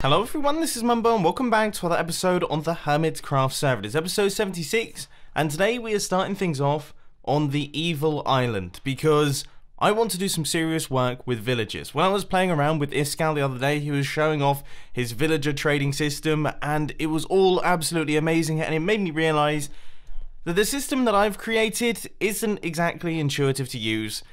Hello everyone, this is Mumbo and welcome back to another episode on the Hermitcraft server. It's episode 76 and today we are starting things off on the Evil Island because I want to do some serious work with villagers. When I was playing around with Iskal the other day, he was showing off his villager trading system and it was all absolutely amazing, and it made me realise that the system that I've created isn't exactly intuitive to use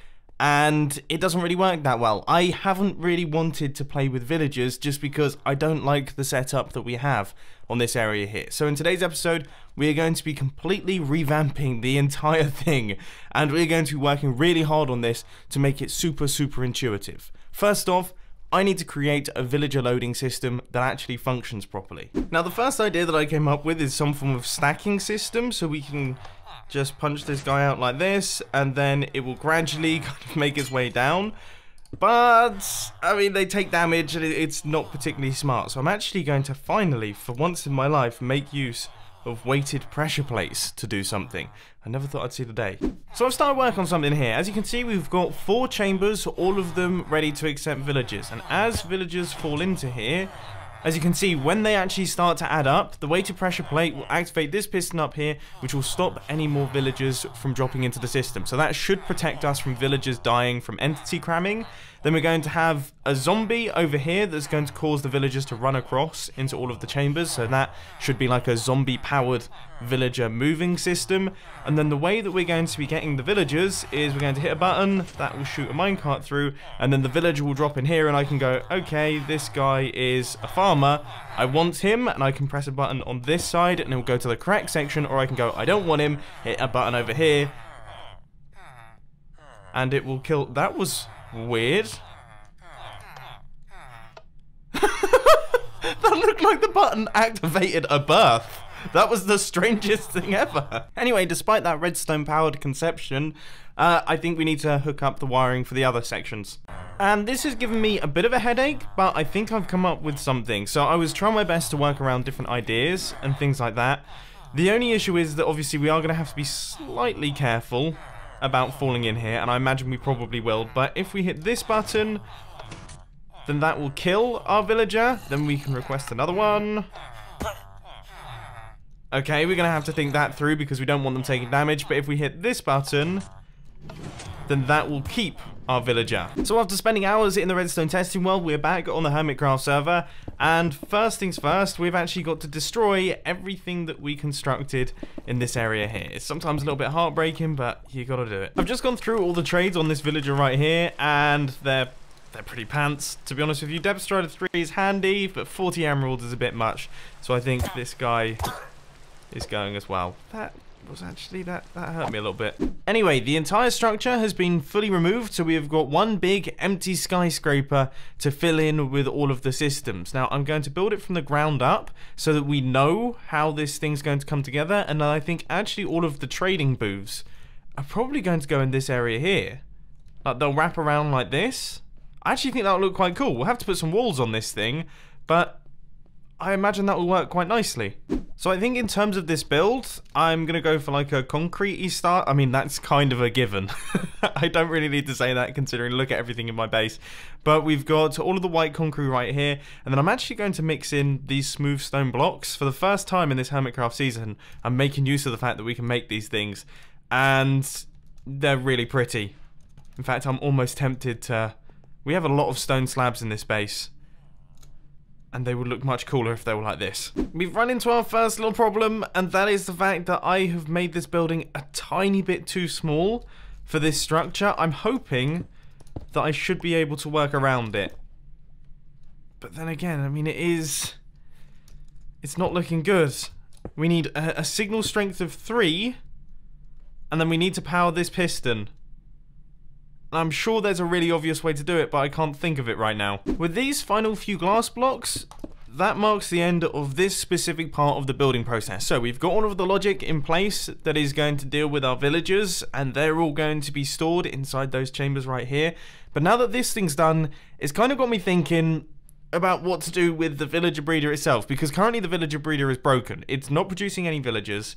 and it doesn't really work that well. I haven't really wanted to play with villagers just because I don't like the setup that we have on this area here. So in today's episode, we are going to be completely revamping the entire thing, and we're going to be working really hard on this to make it super intuitive. First off, I need to create a villager loading system that actually functions properly. Now the first idea that I came up with is some form of stacking system, so we can just punch this guy out like this, and then it will gradually kind of make its way down. But, I mean, they take damage, and it's not particularly smart. So I'm actually going to finally, for once in my life, make use of weighted pressure plates to do something. I never thought I'd see the day. So I've started work on something here. As you can see, we've got 4 chambers, all of them ready to accept villagers. And as villagers fall into here, as you can see, when they actually start to add up, the weighted pressure plate will activate this piston up here, which will stop any more villagers from dropping into the system. So that should protect us from villagers dying from entity cramming. Then we're going to have a zombie over here that's going to cause the villagers to run across into all of the chambers. So that should be like a zombie-powered villager moving system. And then the way that we're going to be getting the villagers is we're going to hit a button, that will shoot a minecart through, and then the villager will drop in here and I can go, okay, this guy is a farmer, I want him, and I can press a button on this side and it will go to the correct section, or I can go, I don't want him, hit a button over here, and it will kill. That was weird. That looked like the button activated a birth. That was the strangest thing ever. Anyway, despite that redstone-powered conception, I think we need to hook up the wiring for the other sections. And this has given me a bit of a headache, but I think I've come up with something. So I was trying my best to work around different ideas and things like that. The only issue is that obviously we are going to have to be slightly careful about falling in here, and I imagine we probably will. But if we hit this button, then that will kill our villager. Then we can request another one. Okay, we're going to have to think that through because we don't want them taking damage. But if we hit this button, then that will keep our villager. So after spending hours in the redstone testing world, we're back on the Hermitcraft server. And first things first, we've actually got to destroy everything that we constructed in this area here. It's sometimes a little bit heartbreaking, but you got to do it. I've just gone through all the trades on this villager right here, and they're pretty pants, to be honest with you. Depth Strider 3 is handy, but 40 emeralds is a bit much. So I think this guy is going as well. That was actually, that hurt me a little bit. Anyway, the entire structure has been fully removed, so we have got one big empty skyscraper to fill in with all of the systems. Now, I'm going to build it from the ground up so that we know how this thing's going to come together, and I think actually all of the trading booths are probably going to go in this area here. Like, they'll wrap around like this. I actually think that'll look quite cool. We'll have to put some walls on this thing, but I imagine that will work quite nicely. So I think in terms of this build, I'm going to go for like a concrete-y start. I mean, that's kind of a given. I don't really need to say that considering look at everything in my base. But we've got all of the white concrete right here. And then I'm actually going to mix in these smooth stone blocks. For the first time in this Hermitcraft season, I'm making use of the fact that we can make these things. And they're really pretty. In fact, I'm almost tempted to... We have a lot of stone slabs in this base, and they would look much cooler if they were like this. We've run into our first little problem, and that is the fact that I have made this building a tiny bit too small for this structure. I'm hoping that I should be able to work around it. But then again, I mean, it's not looking good. We need a signal strength of 3, and then we need to power this piston. I'm sure there's a really obvious way to do it, but I can't think of it right now. With these final few glass blocks, that marks the end of this specific part of the building process. So we've got all of the logic in place that is going to deal with our villagers, and they're all going to be stored inside those chambers right here. But now that this thing's done, it's kind of got me thinking about what to do with the villager breeder itself, because currently the villager breeder is broken. It's not producing any villagers,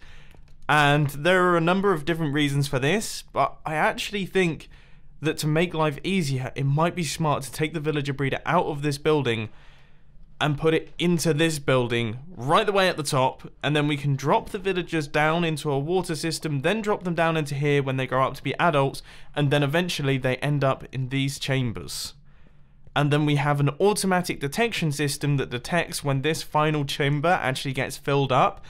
and there are a number of different reasons for this, but I actually think that to make life easier, it might be smart to take the villager breeder out of this building and put it into this building right the way at the top, and then we can drop the villagers down into a water system, then drop them down into here when they grow up to be adults, and then eventually they end up in these chambers. And then we have an automatic detection system that detects when this final chamber actually gets filled up,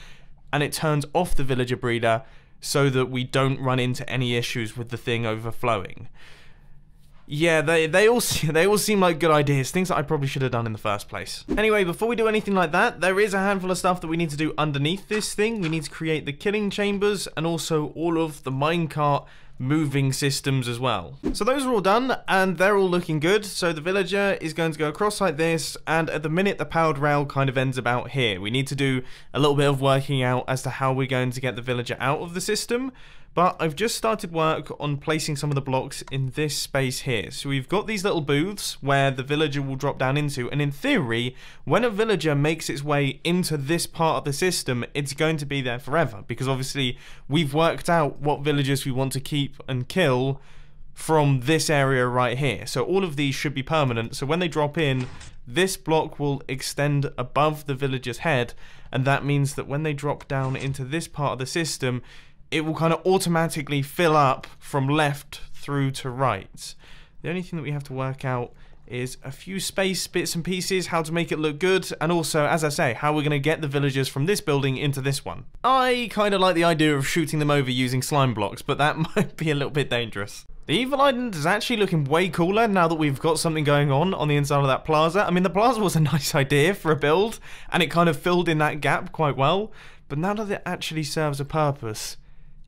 and it turns off the villager breeder so that we don't run into any issues with the thing overflowing. Yeah, they all seem like good ideas, things that I probably should have done in the first place. Anyway, before we do anything like that, there is a handful of stuff that we need to do underneath this thing. We need to create the killing chambers and also all of the minecart moving systems as well. So those are all done and they're all looking good. So the villager is going to go across like this, and at the minute the powered rail kind of ends about here. We need to do a little bit of working out as to how we're going to get the villager out of the system. But I've just started work on placing some of the blocks in this space here. So we've got these little booths where the villager will drop down into, and in theory, when a villager makes its way into this part of the system, it's going to be there forever, because obviously we've worked out what villagers we want to keep and kill from this area right here. So all of these should be permanent, so when they drop in, this block will extend above the villager's head, and that means that when they drop down into this part of the system, it will kind of automatically fill up from left through to right. The only thing that we have to work out is a few space bits and pieces, how to make it look good, and also, as I say, how we're going to get the villagers from this building into this one. I kind of like the idea of shooting them over using slime blocks, but that might be a little bit dangerous. The Evil Island is actually looking way cooler now that we've got something going on the inside of that plaza. I mean, the plaza was a nice idea for a build, and it kind of filled in that gap quite well, but now that it actually serves a purpose,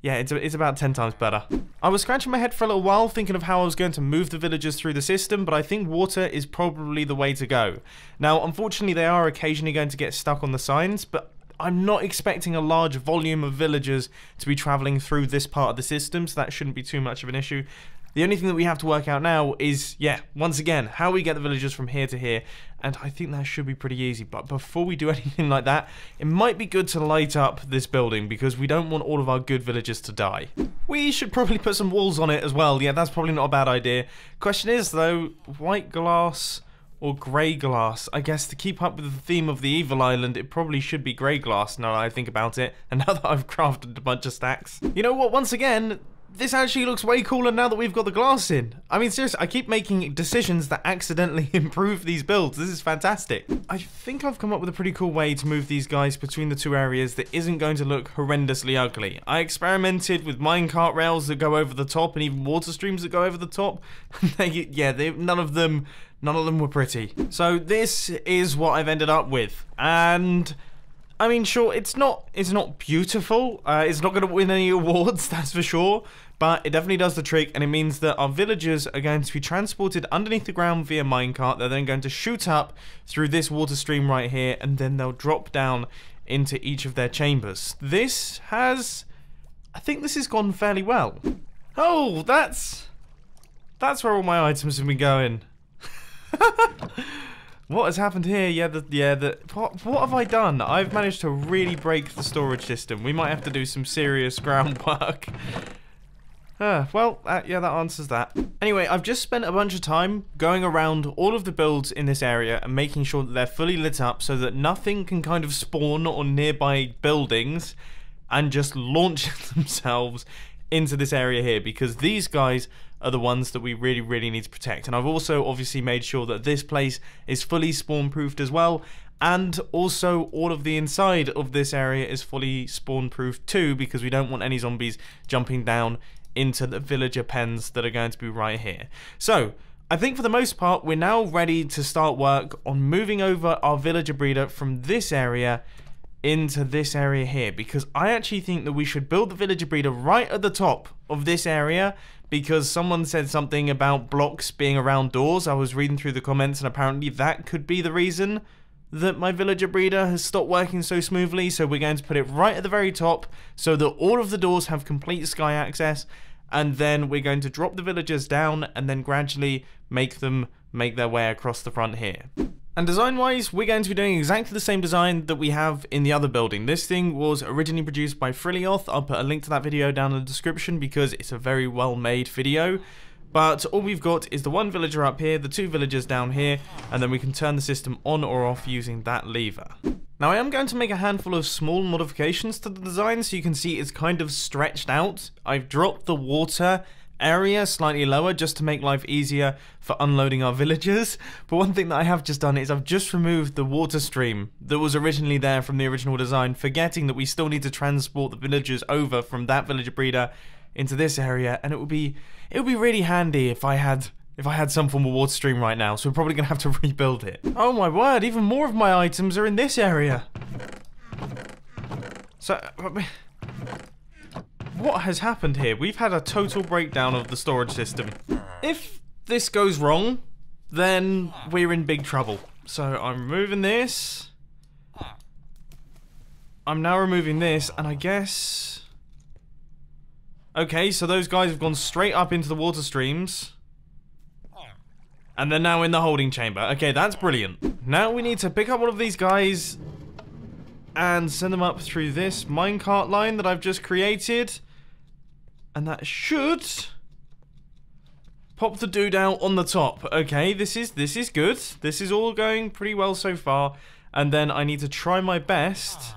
yeah, it's about 10 times better. I was scratching my head for a little while thinking of how I was going to move the villagers through the system, but I think water is probably the way to go. Now, unfortunately, they are occasionally going to get stuck on the signs, but I'm not expecting a large volume of villagers to be traveling through this part of the system, so that shouldn't be too much of an issue. The only thing that we have to work out now is, yeah, once again, how we get the villagers from here to here, and I think that should be pretty easy. But before we do anything like that, it might be good to light up this building, because we don't want all of our good villagers to die. We should probably put some walls on it as well. Yeah, that's probably not a bad idea. Question is, though, white glass or grey glass? I guess to keep up with the theme of the Evil Island, it probably should be grey glass now that I think about it, and now that I've crafted a bunch of stacks. You know what, once again, this actually looks way cooler now that we've got the glass in. I mean, seriously, I keep making decisions that accidentally improve these builds. This is fantastic. I think I've come up with a pretty cool way to move these guys between the two areas that isn't going to look horrendously ugly. I experimented with minecart rails that go over the top and even water streams that go over the top. None of them were pretty. So this is what I've ended up with. And I mean, sure, it's not beautiful. It's not going to win any awards, that's for sure. But it definitely does the trick, and it means that our villagers are going to be transported underneath the ground via minecart. They're then going to shoot up through this water stream right here, and then they'll drop down into each of their chambers. This has, I think this has gone fairly well. Oh, that's where all my items have been going. What has happened here? What have I done? I've managed to really break the storage system. We might have to do some serious groundwork. Yeah, that answers that. Anyway, I've just spent a bunch of time going around all of the builds in this area and making sure that they're fully lit up so that nothing can kind of spawn on nearby buildings and just launch themselves into this area here, because these guys are the ones that we really need to protect. And I've also obviously made sure that this place is fully spawn proofed as well, and also all of the inside of this area is fully spawn proofed too, because we don't want any zombies jumping down into the villager pens that are going to be right here. So I think for the most part we're now ready to start work on moving over our villager breeder from this area into this area here, because I actually think that we should build the villager breeder right at the top of this area, because someone said something about blocks being around doors. I was reading through the comments and apparently that could be the reason that my villager breeder has stopped working so smoothly. So we're going to put it right at the very top so that all of the doors have complete sky access, and then we're going to drop the villagers down and then gradually make them make their way across the front here. And design-wise, we're going to be doing exactly the same design that we have in the other building. This thing was originally produced by Frilioth. I'll put a link to that video down in the description because it's a very well-made video. But all we've got is the one villager up here, the two villagers down here, and then we can turn the system on or off using that lever. Now I am going to make a handful of small modifications to the design so you can see it's kind of stretched out. I've dropped the water area slightly lower just to make life easier for unloading our villagers. But one thing that I have just done is I've just removed the water stream that was originally there from the original design, forgetting that we still need to transport the villagers over from that villager breeder into this area, and it would be really handy if I had some form of water stream right now, so we're probably gonna have to rebuild it. Oh my word, even more of my items are in this area. So what has happened here? We've had a total breakdown of the storage system. If this goes wrong, then we're in big trouble. So I'm removing this. I'm now removing this, and I guess... Okay, so those guys have gone straight up into the water streams. And they're now in the holding chamber. Okay, that's brilliant. Now we need to pick up one of these guys and send them up through this minecart line that I've just created. And that should pop the dude out on the top. Okay, this is good. This is all going pretty well so far. And then I need to try my best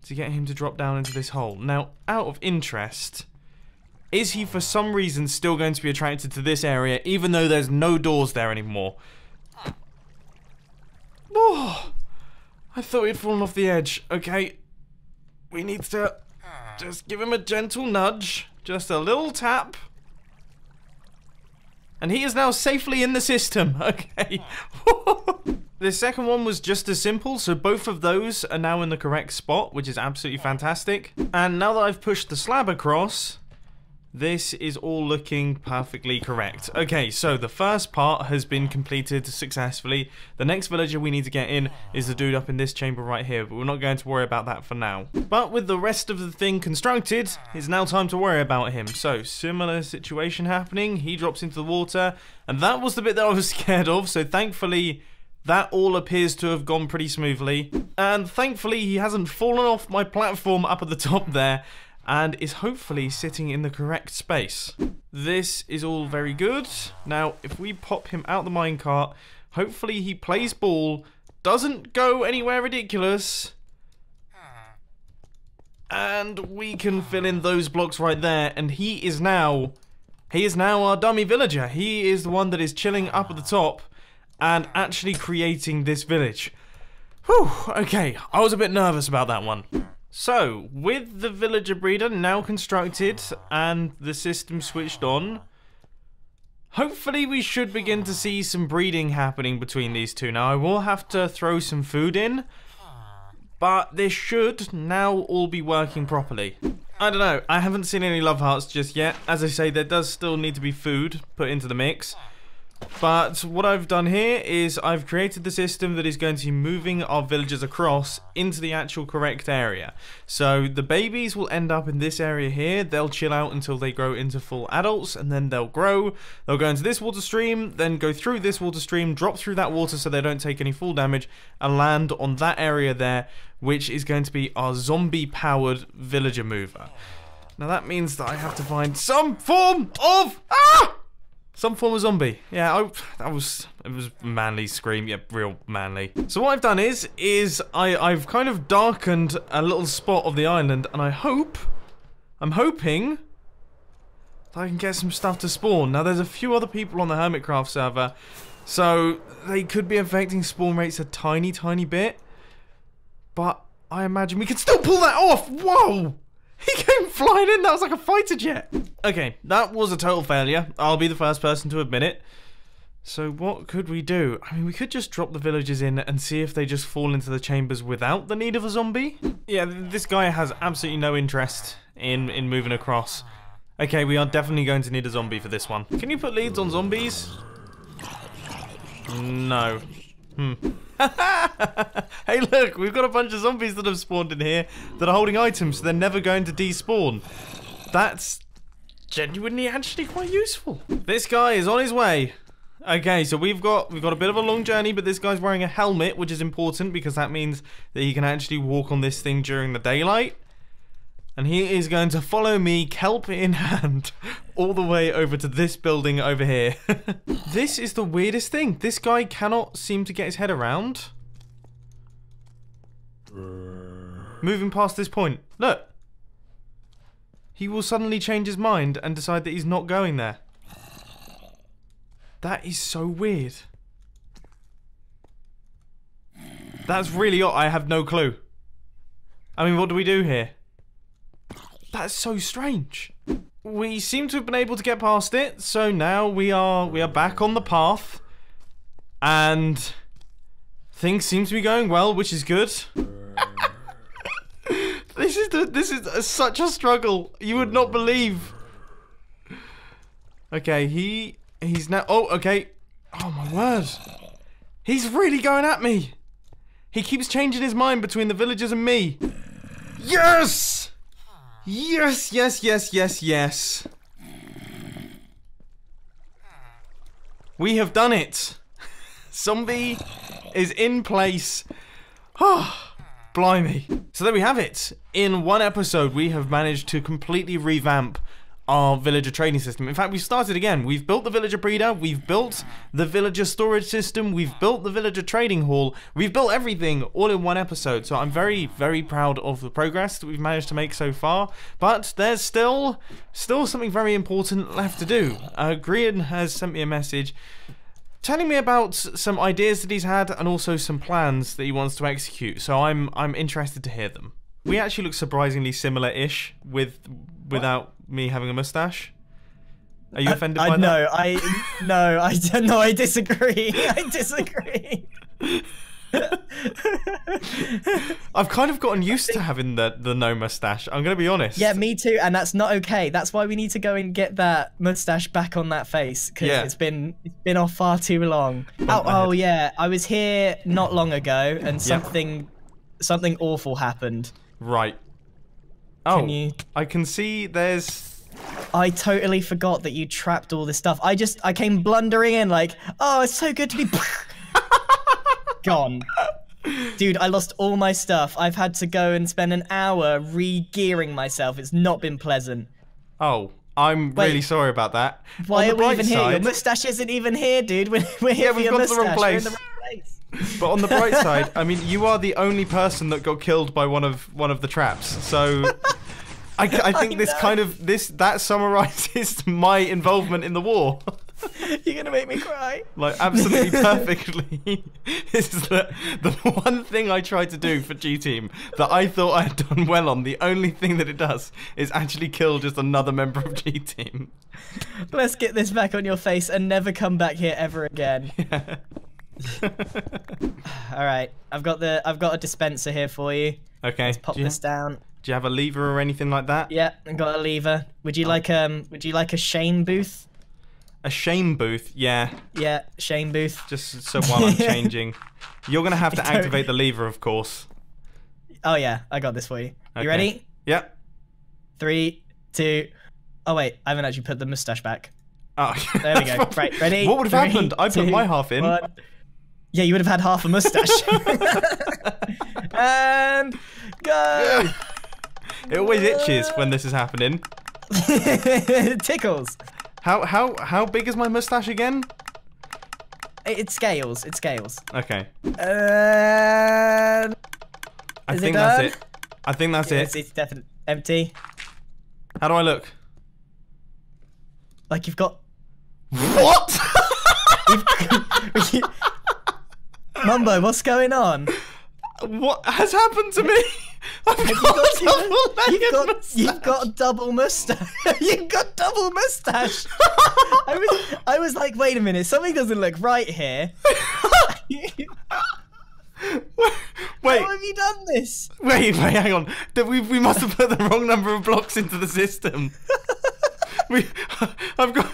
to get him to drop down into this hole. Now, out of interest, is he for some reason still going to be attracted to this area even though there's no doors there anymore? Oh, I thought he'd fallen off the edge. Okay, we need to just give him a gentle nudge, just a little tap. And he is now safely in the system. Okay. The second one was just as simple, so both of those are now in the correct spot, which is absolutely fantastic. And now that I've pushed the slab across, this is all looking perfectly correct. Okay, so the first part has been completed successfully. The next villager we need to get in is the dude up in this chamber right here, but we're not going to worry about that for now. But with the rest of the thing constructed, it's now time to worry about him. So, similar situation happening. He drops into the water, and that was the bit that I was scared of, so thankfully that all appears to have gone pretty smoothly. And thankfully he hasn't fallen off my platform up at the top there, and is hopefully sitting in the correct space. This is all very good. Now, if we pop him out the minecart, hopefully he plays ball, doesn't go anywhere ridiculous, and we can fill in those blocks right there, and he is now our dummy villager. He is the one that is chilling up at the top and actually creating this village. Whew, okay, I was a bit nervous about that one. So, with the villager breeder now constructed and the system switched on, hopefully we should begin to see some breeding happening between these two. Now, I will have to throw some food in, but this should now all be working properly. I don't know, I haven't seen any love hearts just yet. As I say, there does still need to be food put into the mix. But what I've done here is I've created the system that is going to be moving our villagers across into the actual correct area. So the babies will end up in this area here. They'll chill out until they grow into full adults, and then they'll grow. They'll go into this water stream, then go through this water stream, drop through that water so they don't take any fall damage, and land on that area there, which is going to be our zombie-powered villager mover. Now that means that I have to find some form of... some form of zombie. Yeah, it was manly scream. Yeah, real manly. So what I've done is I've kind of darkened a little spot of the island, and I'm hoping that I can get some stuff to spawn. Now there's a few other people on the Hermitcraft server, so they could be affecting spawn rates a tiny bit, but I imagine we can still pull that off. Whoa! He came flying in, that was like a fighter jet. Okay, that was a total failure. I'll be the first person to admit it. So what could we do? I mean, we could just drop the villagers in and see if they just fall into the chambers without the need of a zombie. Yeah, this guy has absolutely no interest in moving across. Okay, we are definitely going to need a zombie for this one. Can you put leads on zombies? No. Hey look, we've got a bunch of zombies that have spawned in here that are holding items, so they're never going to despawn. That's genuinely actually quite useful. This guy is on his way. Okay, so we've got a bit of a long journey, but this guy's wearing a helmet, which is important because that means that he can actually walk on this thing during the daylight. And he is going to follow me, kelp in hand, all the way over to this building over here. This is the weirdest thing. This guy cannot seem to get his head around. Moving past this point. Look. He will suddenly change his mind and decide that he's not going there. That is so weird. That's really odd. I have no clue. I mean, what do we do here? That's so strange. We seem to have been able to get past it, so now we are back on the path, and things seem to be going well, which is good. This is such a struggle. You would not believe. Okay, he's now. Oh, okay. Oh my word. He's really going at me. He keeps changing his mind between the villagers and me. Yes! Yes, yes, yes, yes, yes. We have done it. Zombie is in place. Oh, blimey. So there we have it. In one episode, we have managed to completely revamp our villager trading system. In fact, we've started again. We've built the villager breeder, we've built the villager storage system, we've built the villager trading hall, we've built everything all in one episode. So I'm very, very proud of the progress that we've managed to make so far. But there's still something very important left to do. Grian has sent me a message telling me about some ideas that he's had and also some plans that he wants to execute. So I'm interested to hear them. We actually look surprisingly similar-ish without me having a mustache. Are you offended by that? No, I disagree. I disagree. I've kind of gotten used to having the no mustache. I'm gonna be honest. Yeah, me too, and that's not okay. That's why we need to go and get that mustache back on that face, because it's been off far too long. Oh yeah, I was here not long ago, and something awful happened. Right. Oh, I can see there's... I totally forgot that you trapped all this stuff. I came blundering in like, oh, it's so good to be... Gone. Dude, I lost all my stuff. I've had to go and spend an hour re-gearing myself. It's not been pleasant. Oh, I'm really sorry about that. Why are we even here? Your mustache isn't even here, dude. We're here for your mustache. We're in the wrong place. But on the bright side, I mean, you are the only person that got killed by one of the traps. So I think that summarizes my involvement in the war. You're gonna make me cry. Like, absolutely perfectly. This is the one thing I tried to do for G-Team that I thought I had done well on. The only thing that it does is actually kill just another member of G-Team. Let's get this back on your face and never come back here ever again. Yeah. All right, I've got a dispenser here for you. Okay. Let's pop this down. Do you have a lever or anything like that? Yeah, I've got a lever. Would you like a shame booth? A shame booth? Yeah. Yeah, shame booth. Just so while I'm changing, you're gonna have to activate the lever, of course. Oh yeah, I got this for you. Okay. You ready? Yep. 3, 2. Oh wait, I haven't actually put the mustache back. Oh. There we go. Right, ready? What would have happened? I put my half in. 1. Yeah, you would have had half a mustache. And go! Yeah. It always itches when this is happening. It tickles. How big is my mustache again? It scales. It scales. Okay. I think that's it. I think that's it. It's definitely empty. How do I look? Like you've got... What? Mumbo, what's going on? What has happened to me? You've got double mustache. You've got double mustache. I was like, wait a minute, something doesn't look right here. Wait. How have you done this? Wait, hang on. We must have put the wrong number of blocks into the system. I've got.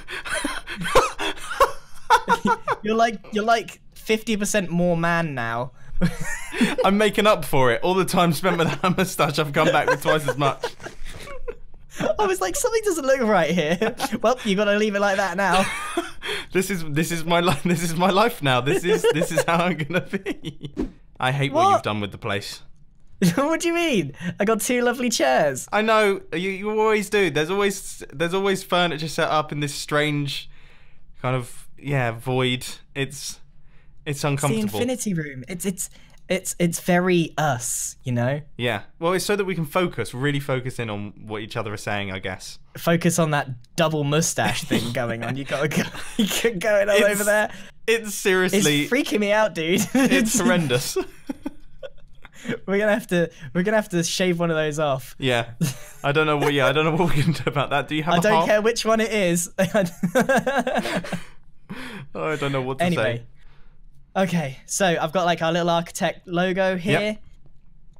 You're like 50% more man now. I'm making up for it. All the time spent with that mustache, I've come back with twice as much. I was like, something doesn't look right here. Well, you got to leave it like that now. This is my life. This is my life now. This is how I'm gonna be. I hate what you've done with the place. What do you mean? I got 2 lovely chairs. I know, you always do. There's always furniture set up in this strange kind of void. It's uncomfortable. It's the infinity room. It's very us, you know? Yeah. Well, it's so that we can really focus in on what each other are saying, I guess. Focus on that double mustache thing going on. You got going on over there. It's seriously. It's freaking me out, dude. It's horrendous. We're gonna have to shave one of those off. Yeah. I don't know what we can do about that. Do you have? I don't care which one it is. Oh, I don't know what to say. Okay, so I've got like our little architect logo here,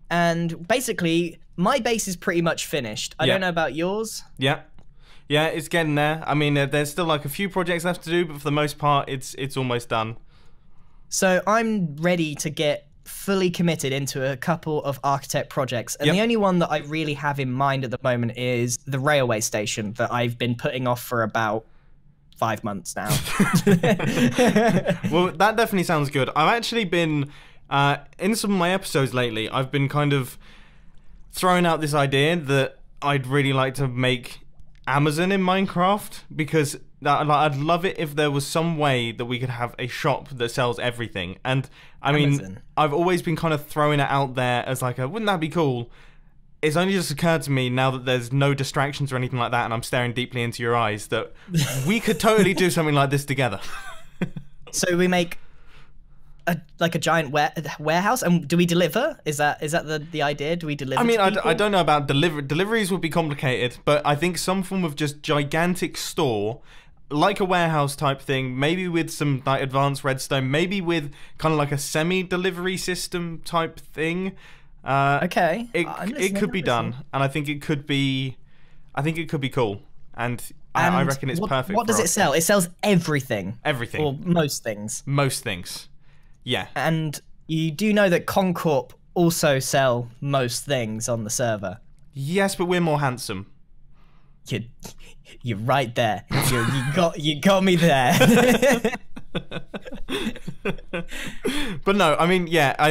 and basically my base is pretty much finished. I don't know about yours. Yeah, it's getting there. I mean, there's still like a few projects left to do, but for the most part, it's almost done. So I'm ready to get fully committed into a couple of architect projects, and the only one that I really have in mind at the moment is the railway station that I've been putting off for about 5 months now. Well, that definitely sounds good. I've actually been in some of my episodes lately, I've been kind of throwing out this idea that I'd really like to make Amazon in Minecraft, because I'd love it if there was some way that we could have a shop that sells everything. And I mean, I've always been kind of throwing it out there as like wouldn't that be cool? It's only just occurred to me now that there's no distractions or anything like that, and I'm staring deeply into your eyes, that we could totally do something like this together. So we make a giant warehouse, and do we deliver? Is that the idea? Do we deliver? I mean, I don't know about deliveries would be complicated, but I think some form of just gigantic store, like a warehouse type thing, maybe with some like advanced redstone, maybe with kind of like a semi-delivery system type thing. Okay. It could be done, and I think it could be cool, and I reckon it's perfect. What does it sell? It sells everything. Everything. Or most things. Most things. Yeah. And you do know that Concorp also sell most things on the server. Yes, but we're more handsome. You're right there. You got me there. But no, I mean,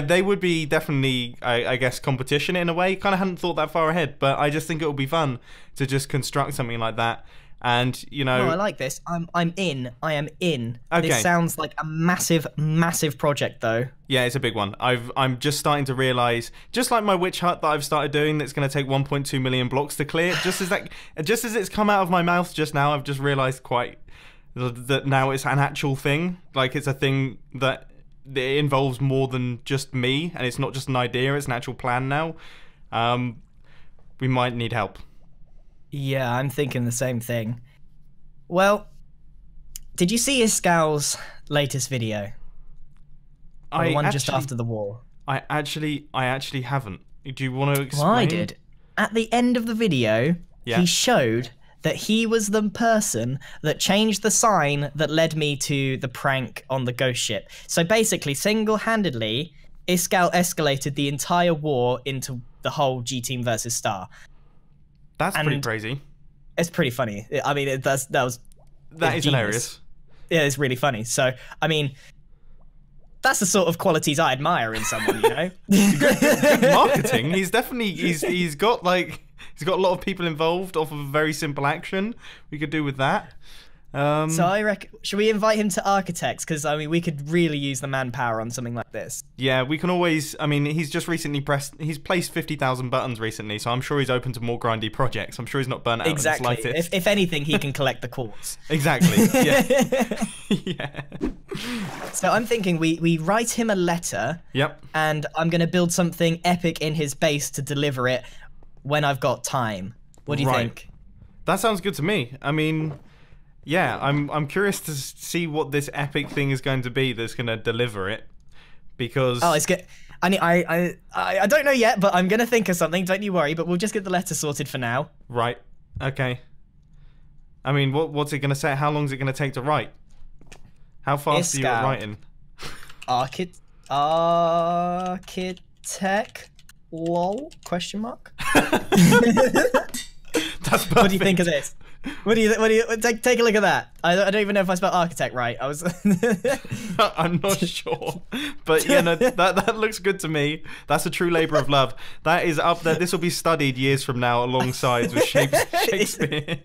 they would be definitely, I guess, competition in a way. Kind of hadn't thought that far ahead, but I just think it would be fun to just construct something like that. And you know, I like this. I'm in. I am in. Okay. This sounds like a massive project, though. Yeah, it's a big one. I'm just starting to realize, just like my witch hut that I've started doing, that's going to take 1.2 million blocks to clear. Just as it's come out of my mouth just now, I've just realized that now it's an actual thing. Like, it's a thing that it involves more than just me, and it's not just an idea. It's an actual plan now. We might need help. Yeah, I'm thinking the same thing. Well, did you see Iscal's latest video? The one just after the war. I actually haven't. Do you want to explain? Well, I did. At the end of the video, he showed that he was the person that changed the sign that led me to the prank on the ghost ship. So basically, single-handedly, Iscal escalated the entire war into the whole G-Team versus Star. That's pretty crazy. It's pretty funny. I mean, that is hilarious. Yeah, it's really funny. So, I mean, that's the sort of qualities I admire in someone, you know. Good marketing. He's got a lot of people involved off of a very simple action. We could do with that. So I reckon, should we invite him to Architects? Because I mean, we could really use the manpower on something like this. Yeah, we can always. I mean, he's just recently he's placed 50,000 buttons recently, so I'm sure he's open to more grindy projects. I'm sure he's not burnt out. Exactly. In the slightest. If anything, he can collect the quartz. Exactly. Yeah. Yeah. So I'm thinking we write him a letter. Yep. And I'm gonna build something epic in his base to deliver it when I've got time. What do you think? That sounds good to me. I mean. Yeah, I'm curious to see what this epic thing is going to be that's going to deliver it, because it's good. I don't know yet, but I'm going to think of something. Don't you worry. But we'll just get the letter sorted for now. Right. Okay. I mean, what's it going to say? How long is it going to take to write? How fast are you at writing? Architect? Lol? Question mark. That's perfect. What do you think of this? What do you take a look at that? I don't even know if I spelled architect right. I was. I'm not sure, but yeah, no, that looks good to me. That's a true labour of love. That is up there. This will be studied years from now alongside with Shakespeare.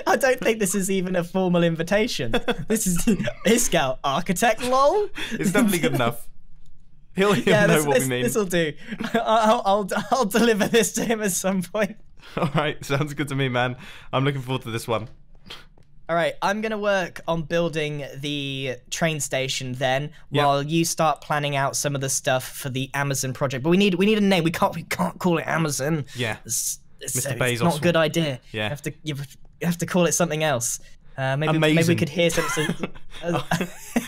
I don't think this is even a formal invitation. This is his scout architect. Lol. It's definitely good enough. He'll know what we mean. This will do. I'll deliver this to him at some point. All right, sounds good to me, man. I'm looking forward to this one. All right, I'm gonna work on building the train station then, while you start planning out some of the stuff for the Amazon project. But we need a name. We can't call it Amazon. Yeah, Mr. Bezos. It's not a good idea. Yeah, you have to call it something else. Maybe we could hear something.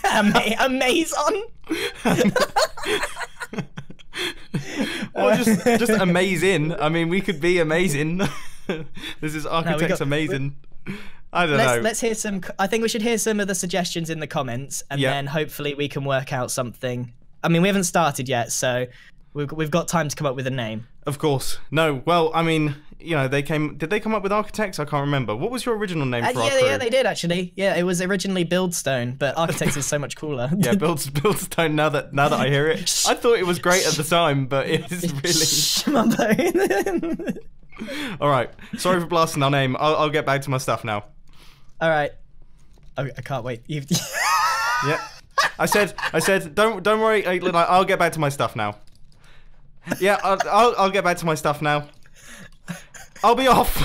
Amazon. Or just amazing. I mean, we could be amazing. This is architects amazing. I don't know. Let's hear some. I think we should hear some of the suggestions in the comments, and then hopefully we can work out something. I mean, we haven't started yet, so we've got time to come up with a name. Of course. No. Well, I mean, you know, did they come up with architects? I can't remember. What was your original name for our crew? Yeah, they did actually. Yeah, it was originally Buildstone, but architects is so much cooler. Yeah, Buildstone. Now that I hear it, I thought it was great at the time, but it is really. Mumbo. All right. Sorry for blasting our name. I'll get back to my stuff now. All right. I can't wait. Yeah. I said. Don't worry. I'll get back to my stuff now. Yeah, I'll get back to my stuff now. I'll be off.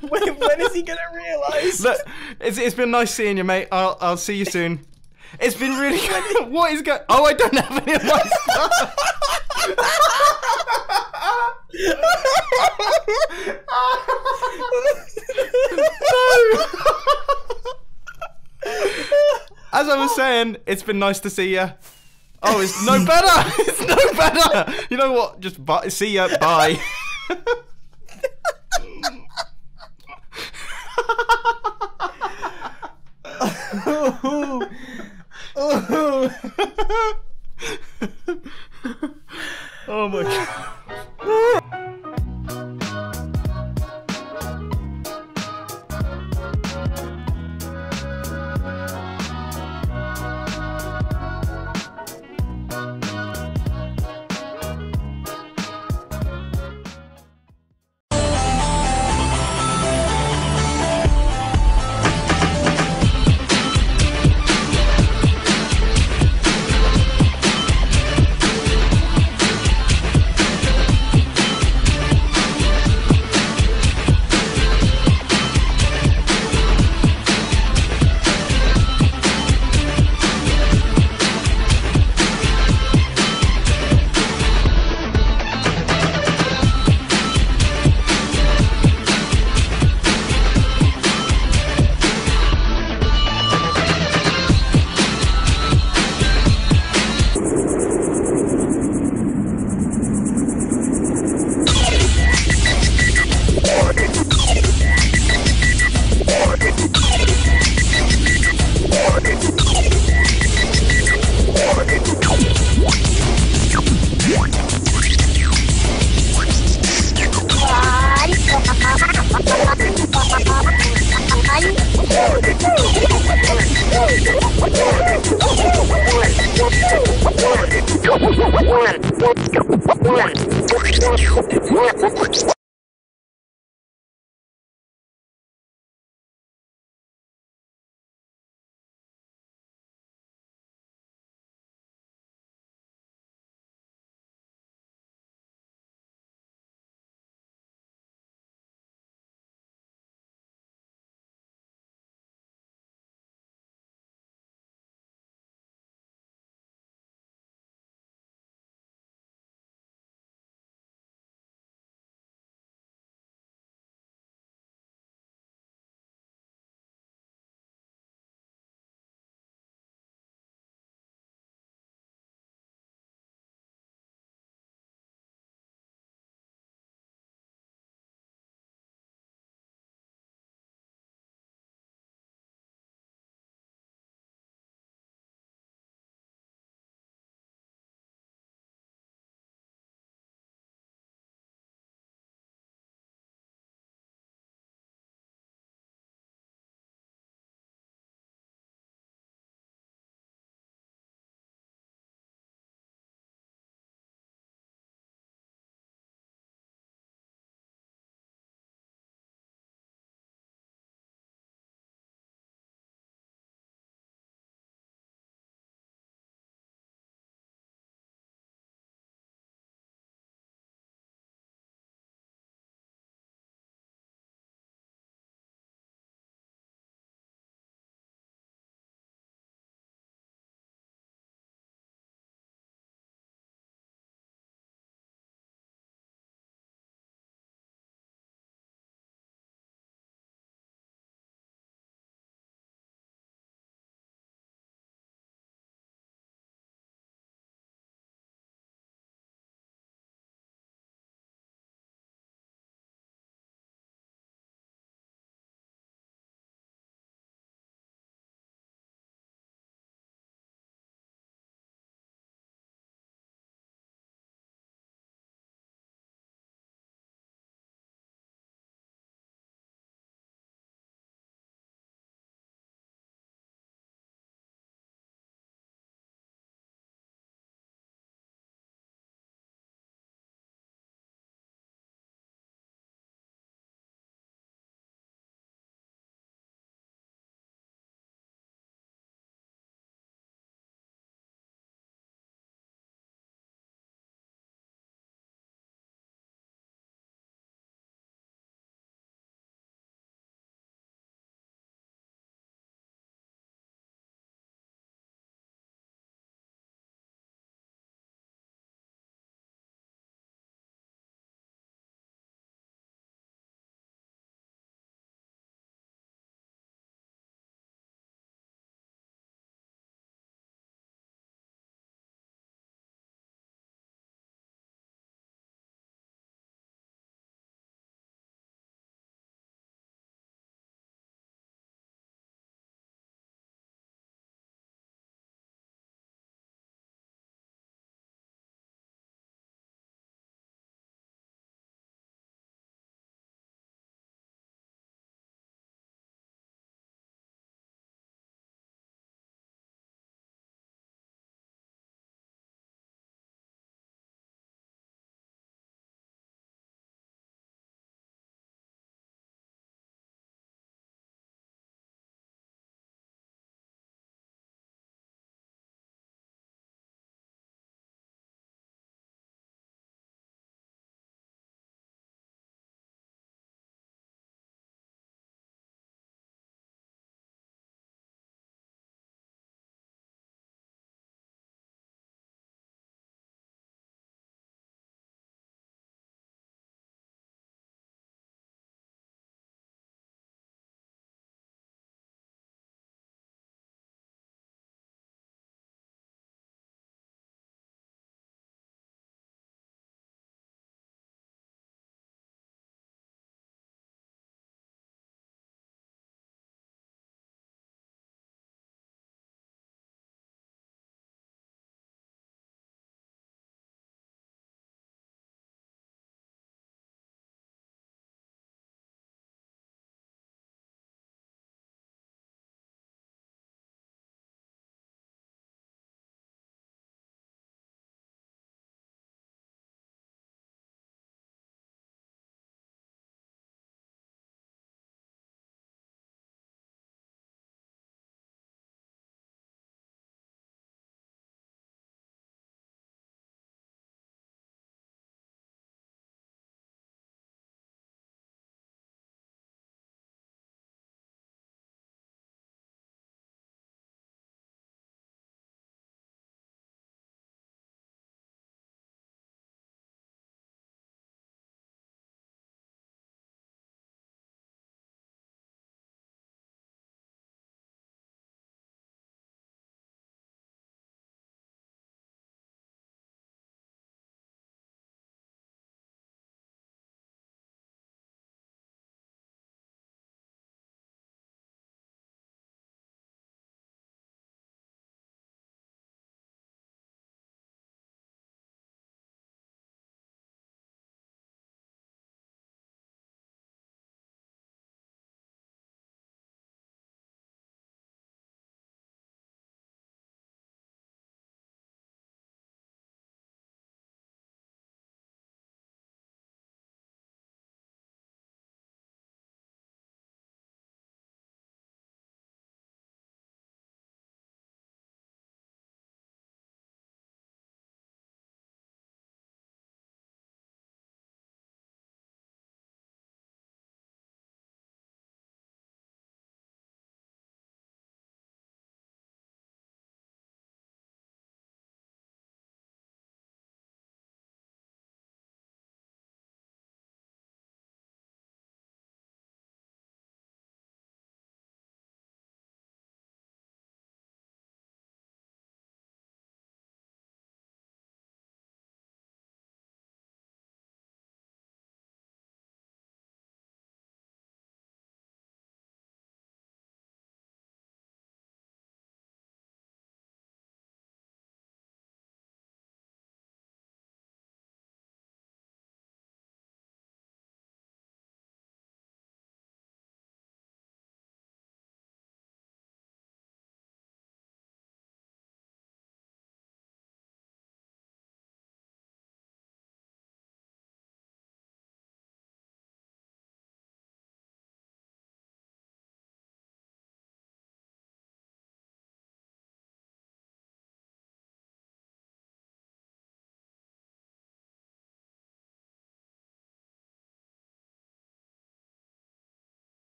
when is he gonna realise? Look, it's been nice seeing you, mate. I'll see you soon. It's been really good. What is going? Oh, I don't have any of my stuff. As I was saying, it's been nice to see you. Oh, it's no better. It's no better. You know what? Just see ya. Bye. Oh my God.